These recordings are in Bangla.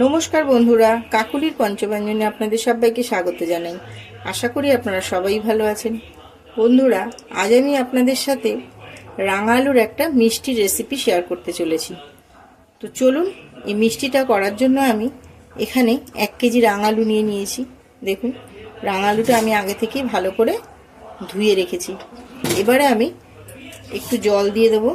নমস্কার বন্ধুরা, কাকুলির পঞ্চব্যঞ্জনে আপনাদের সবাইকে স্বাগত জানাই। আশা করি আপনারা সবাই ভালো আছেন। বন্ধুরা, আজ আমি আপনাদের সাথে রাঙা আলুর একটা মিষ্টি রেসিপি শেয়ার করতে চলেছি। তো চলুন, এই মিষ্টিটা করার জন্য আমি এখানে 1 কেজি রাঙা আলু নিয়ে নিয়েছি। দেখুন, রাঙা আলুটা আমি আগে থেকেই ভালো করে ধুয়ে রেখেছি। এবারে আমি একটু জল দিয়ে দেবো।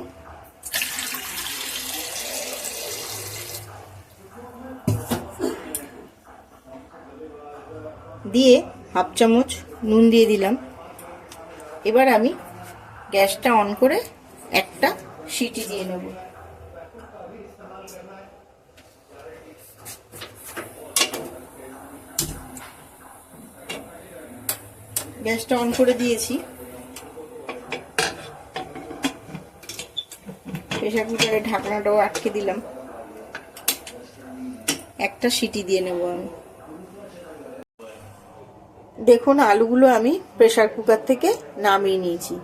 দিয়ে হাফ চামচ নুন দিয়ে দিলাম। এবার আমি গ্যাসটা অন করে একটা সিটি দিয়ে নেব। গ্যাসটা অন করে দিয়েছি। প্রেসার কুকারের ঢাকনাটাও আটকে দিলাম। একটা সিটি দিয়ে নেব আমি। দেখুন, আলুগুলো আমি প্রেসার কুকার থেকে নামিয়ে নিয়েছি।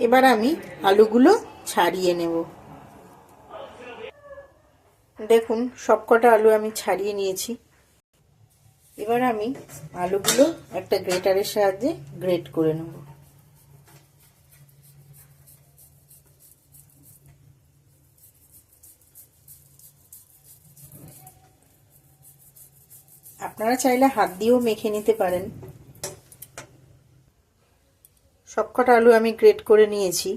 এবার আমি আলুগুলো ছাড়িয়ে নেব। দেখুন, সবকটা আলু আমি ছাড়িয়ে নিয়েছি। এবার আমি আলুগুলো একটা গ্রেটারের সাহায্যে গ্রেট করে নেব। আপনারা চাইলে হাত দিয়েও মেখে নিতে পারেন। সবকটা আলু আমি গ্রেট করে নিয়েছি।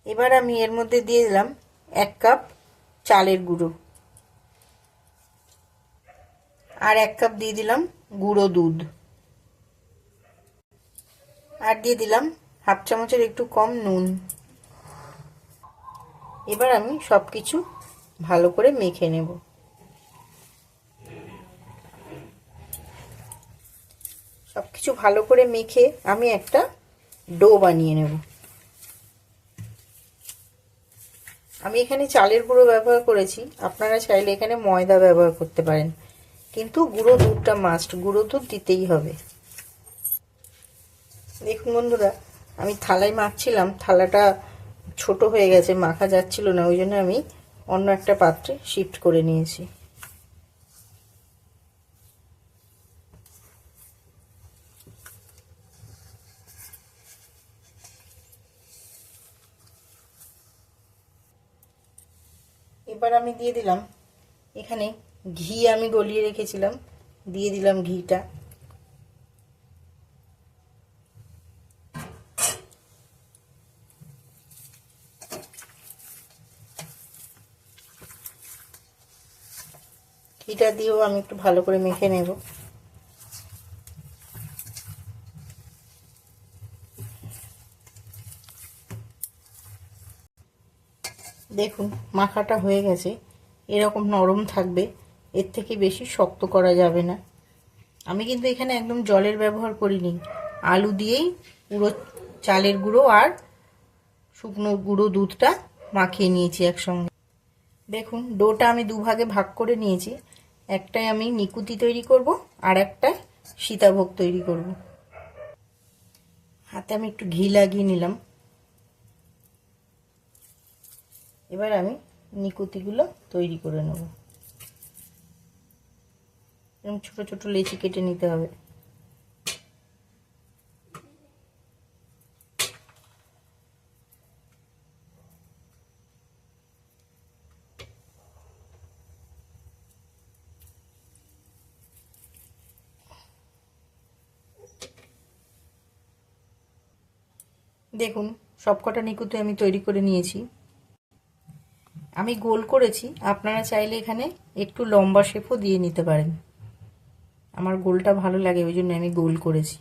এবার আমি এর মধ্যে দিয়ে দিলাম 1 কাপ চালের গুঁড়ো, আর 1 কাপ দিয়ে দিলাম গুঁড়ো দুধ, আর দিয়ে দিলাম হাফ চামচের একটু কম নুন। এবার আমি সবকিছু ভালো করে মেখে নেব। সবকিছু ভালো করে মেখে আমি একটা ডো বানিয়ে নেব। আমি এখানে চালের গুঁড়ো ব্যবহার করেছি, আপনারা চাইলে এখানে ময়দা ব্যবহার করতে পারেন, কিন্তু গুঁড়ো দুধটা মাস্ট, গুঁড়ো দুধ দিতেই হবে। দেখুন বন্ধুরা, আমি থালায় মাখছিলাম, থালাটা ছোট হয়ে গেছে, মাখা যাচ্ছিল না, ওই জন্য আমি অন্য একটা পাত্রে শিফট করে নিয়েছি। এবার আমি দিয়ে দিলাম এখানে ঘি, আমি গলিয়ে রেখেছিলাম, দিয়ে দিলাম ঘিটা। ঘিটা দিয়েও আমি একটু ভালো করে মেখে নেব। দেখুন, মাখাটা হয়ে গেছে, এরকম নরম থাকবে, এর থেকে বেশি শক্ত করা যাবে না। আমি কিন্তু এখানে একদম জলের ব্যবহার করিনি, আলু দিয়েই পুরো চালের গুঁড়ো আর শুকনো গুঁড়ো দুধটা মাখিয়ে নিয়েছি একসঙ্গে। দেখুন, ডোটা আমি দুভাগে ভাগ করে নিয়েছি। একটাই আমি নিকুতি তৈরি করব, আর একটাই সীতাভোগ তৈরি করব। হাতে আমি একটু ঘি লাগিয়ে নিলাম। এবার আমি নিকুতিগুলো তৈরি করে নেব। এরকম ছোট ছোট লেচি কেটে নিতে হবে। দেখুন, সবকটা নিকুতি আমি তৈরি করে নিয়েছি। আমি গোল করেছি, আপনারা চাইলে এখানে একটু লম্বা শেপও দিয়ে নিতে পারেন। আমার গোলটা ভালো লাগে, ওই জন্য আমি গোল করেছি।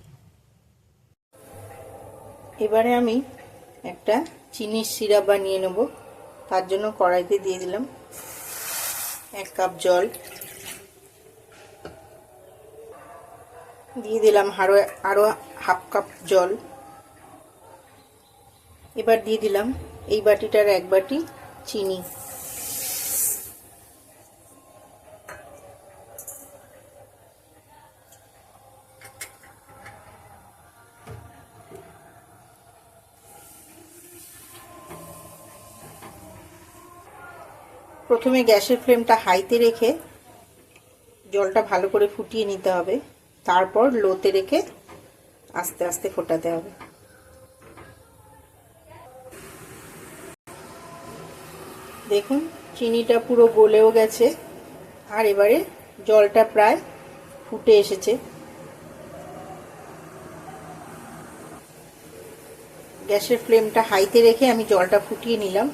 এবারে আমি একটা চিনির সিরাপ বানিয়ে নেব। তার জন্য কড়াইতে দিয়ে দিলাম 1 কাপ জল, দিয়ে দিলাম আরো হাফ কাপ জল। এবার দিয়ে দিলাম এই বাটিটার 1 বাটি চিনি। প্রথমে গ্যাসের ফ্লেমটা হাইতে রেখে জলটা ভালো করে ফুটিয়ে নিতে হবে, তারপর লোতে রেখে আস্তে আস্তে ফোটাতে হবে। দেখুন চিনিটা পুরো গলেও গেছে, আর এবারে জলটা প্রায় ফুটে এসেছে। গ্যাসের ফ্লেমটা হাইতে রেখে আমি জলটা ফুটিয়ে নিলাম।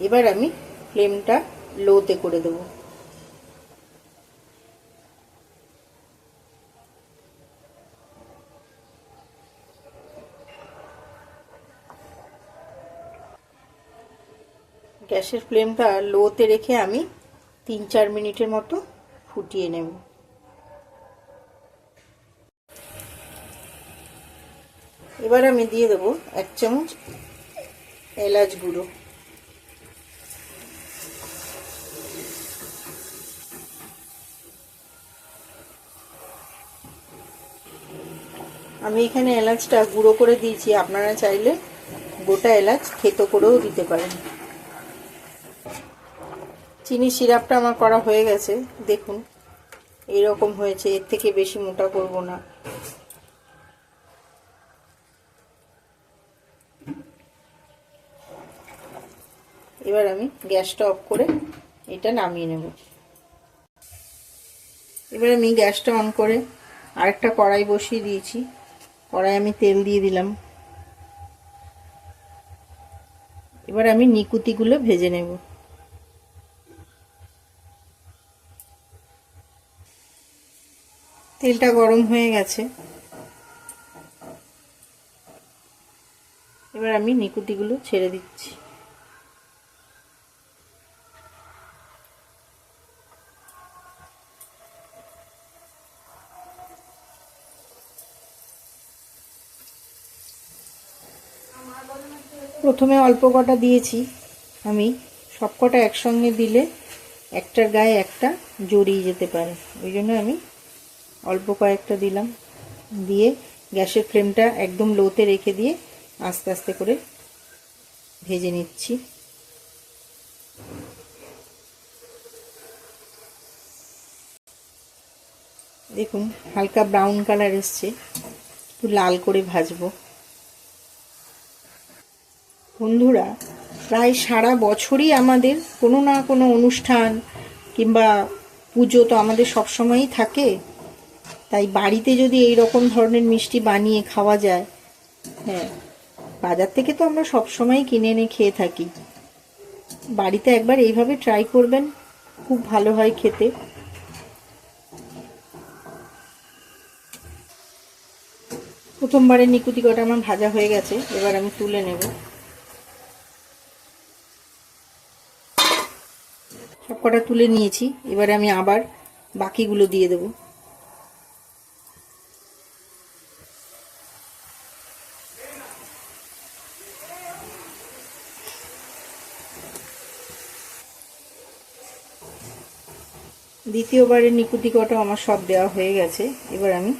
এবার আমি ফ্লেমটা লোতে করে দেব। গ্যাসের ফ্লেমটা লোতে রেখে আমি 3-4 মিনিটের মতো ফুটিয়ে নেব। এবার আমি দিয়ে দেবো 1 চামচ এলাচ গুঁড়ো। আমি এখানে এলাচটা গুঁড়ো করে দিয়েছি, আপনারা চাইলে গোটা এলাচ থেতো করেও দিতে পারেন। চিনি সিরাপটা আমার করা হয়ে গেছে, দেখুন এইরকম হয়েছে, এর থেকে বেশি মোটা করব না। এবার আমি গ্যাসটা অফ করে এটা নামিয়ে নেব। এবার আমি গ্যাসটা অন করে আরেকটা কড়াই বসিয়ে দিয়েছি। কড়াই আমি তেল দিয়ে দিলাম। এবার আমি নিকুতিগুলো ভেজে নেব। তেলটা গরম হয়ে গেছে, এবার আমি নিকুতিগুলো ছেড়ে দিচ্ছি। প্রথমে অল্প কটা দিয়েছি, আমি সব কটা একসঙ্গে দিলে একটার গায়ে একটা জড়িয়ে যেতে পারে, ওই জন্য আমি অল্প কয়েকটা দিলাম। দিয়ে গ্যাসের ফ্লেমটা একদম লোতে রেখে দিয়ে আস্তে আস্তে করে ভেজে নিচ্ছি। দেখুন হালকা ব্রাউন কালার এসছে, একটু লাল করে ভাজবো। বন্ধুরা, প্রায় সারা বছরই আমাদের কোনো না কোনো অনুষ্ঠান কিংবা পুজো তো আমাদের সবসময়ই থাকে, তাই বাড়িতে যদি এই রকম ধরনের মিষ্টি বানিয়ে খাওয়া যায়, হ্যাঁ, বাজার থেকে তো আমরা সবসময়ই কিনে এনে খেয়ে থাকি, বাড়িতে একবার এইভাবে ট্রাই করবেন, খুব ভালো হয় খেতে। প্রথমবারের নিকুতি কটা আমার ভাজা হয়ে গেছে, এবার আমি তুলে নেব। সব কটা তুলে নিয়েছি, এবারে আমি আবার বাকিগুলো দিয়ে দেব। দ্বিতীয়বারের নিকুতি কটা আমার সব দেওয়া হয়ে গেছে, এবার আমি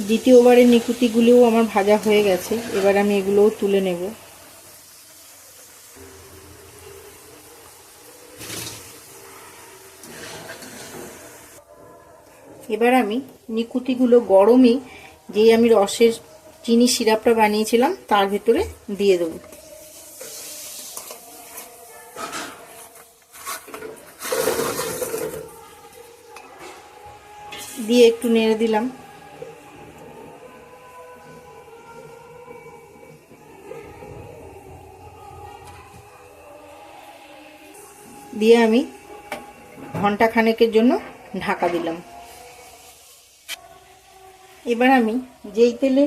দ্বিতীয়বারের নিকুতিগুলোও আমার ভাজা হয়ে গেছে, এবার আমি এগুলোও তুলে নেব। এবার আমি নিকুতিগুলো গরমই যেই আমি রসের চিনি সিরাপটা বানিয়েছিলাম তার ভেতরে দিয়ে দেব। দিয়ে একটু নেড়ে দিলাম। দিয়ে আমি ঘন্টা খানেকের জন্য ঢাকা দিলাম। এবার আমি যেই তেলে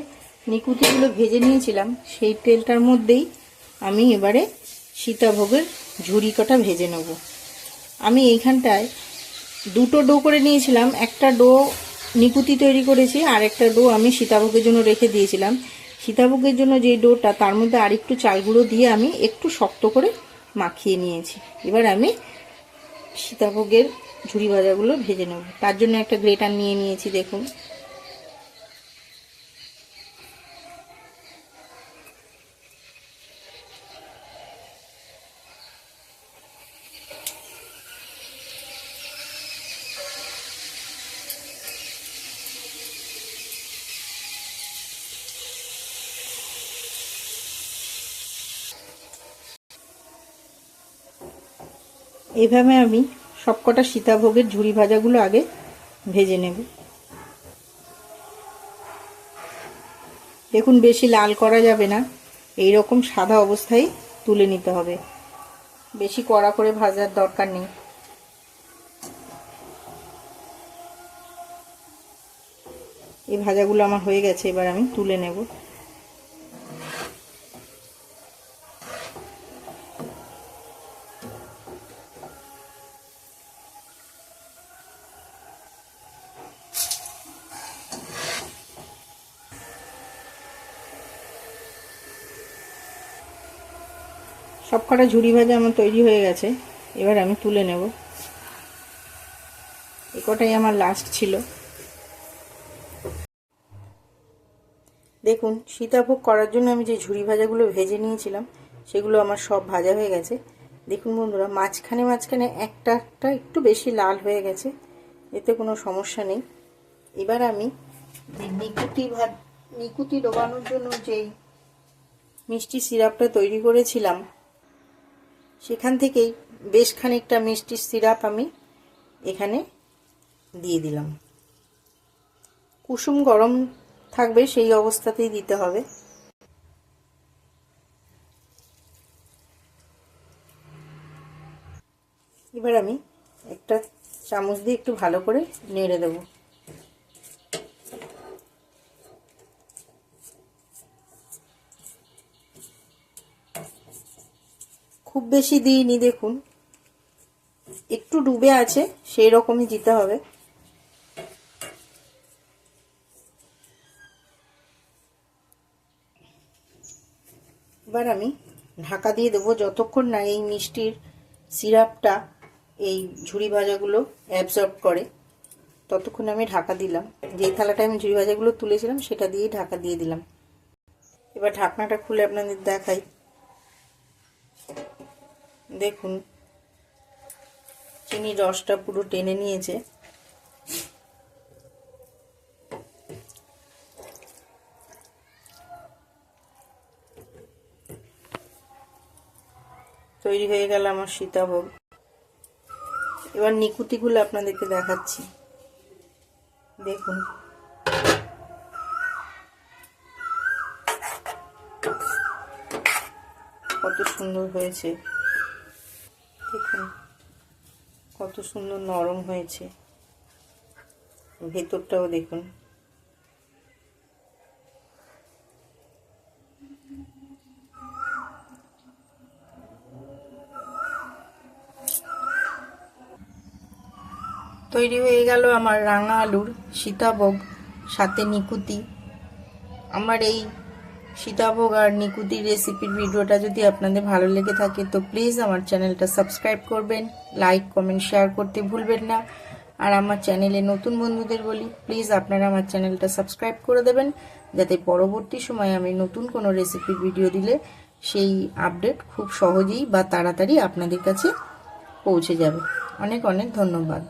নিকুতিগুলো ভেজে নিয়েছিলাম সেই তেলটার মধ্যেই আমি এবারে সীতাভোগের ঝুরি কটা ভেজে নেব। আমি এইখানটায় দুটো ডো করে নিয়েছিলাম, একটা ডো নিকুতি তৈরি করেছি, আর একটা ডো আমি সীতাভোগের জন্য রেখে দিয়েছিলাম। সীতাভোগের জন্য যে ডোটা, তার মধ্যে আরেকটু চাল গুঁড়ো দিয়ে আমি একটু শক্ত করে মাখিয়ে নিয়েছি। এবার আমি সীতাভোগের ঝুরি ভাজাগুলো ভেজে নেব। তার জন্য একটা গ্রেটার নিয়ে নিয়েছি, দেখুন। এইভাবে আমি সবকটা সীতাভোগের ঝুরি ভাজাগুলো আগে ভেজে নেব। দেখুন বেশি লাল করা যাবে না, এই রকম সাদা অবস্থায় তুলে নিতে হবে, বেশি কড়া করে ভাজার দরকার নেই। এই ভাজাগুলো আমার হয়ে গেছে, এবার আমি তুলে নেব। সবকটা ঝুরি ভাজা আমার তৈরি হয়ে গেছে, এবার আমি তুলে নেব। এ কটাই আমার লাস্ট ছিল। দেখুন সীতাভোগ করার জন্য আমি যে ঝুরি ভাজাগুলো ভেজে নিয়েছিলাম সেগুলো আমার সব ভাজা হয়ে গেছে। দেখুন বন্ধুরা, মাঝখানে মাঝখানে একটা একটা একটু বেশি লাল হয়ে গেছে, এতে কোনো সমস্যা নেই। এবার আমি নিকুতি ডোবানোর জন্য যেই মিষ্টি সিরাপটা তৈরি করেছিলাম সেখান থেকেই বেশ খানিকটা মিষ্টির সিরাপ আমি এখানে দিয়ে দিলাম। কুসুম গরম থাকবে সেই অবস্থাতেই দিতে হবে। এবার আমি একটা চামচ দিয়ে একটু ভালো করে নেড়ে দেব। খুব বেশি দিইনি, দেখুন একটু ডুবে আছে, সেই রকমই দিতে হবে। এবার আমি ঢাকা দিয়ে দেবো যতক্ষণ না এই মিষ্টির সিরাপটা এই ঝুরি ভাজাগুলো অ্যাবজর্ব করে, ততক্ষণ আমি ঢাকা দিলাম। যেই থালাটা আমি ঝুরি ভাজাগুলো তুলেছিলাম সেটা দিয়েই ঢাকা দিয়ে দিলাম। এবার ঢাকনাটা খুলে আপনাদের দেখাই। দেখুন চিনির রসটা পুরো টেনে নিয়েছে। তৈরি হয়ে গেল আমার সীতাভোগ। এবার নিকুতিগুলো আপনাদেরকে দেখাচ্ছি। দেখুন কত সুন্দর হয়েছে, দেখুন কত সুন্দর নরম হয়েছে, ভেতরটাও দেখুন। তৈরি হয়ে গেল আমার রাঙা আলুর সীতাভোগ সাথে নিকুতি। আমার এই সীতাভোগ আর নিকুতির রেসিপির ভিডিওটা যদি আপনাদের ভালো লেগে থাকে তো প্লিজ আমার চ্যানেলটা সাবস্ক্রাইব করবেন, লাইক কমেন্ট শেয়ার করতে ভুলবেন না। আর আমার চ্যানেলে নতুন বন্ধুদের বলি প্লিজ আপনারা আমার চ্যানেলটা সাবস্ক্রাইব করে দেবেন, যাতে পরবর্তী সময়ে আমি নতুন কোনো রেসিপির ভিডিও দিলে সেই আপডেট খুব সহজেই বা তাড়াতাড়ি আপনাদের কাছে পৌঁছে যাবে। অনেক অনেক ধন্যবাদ।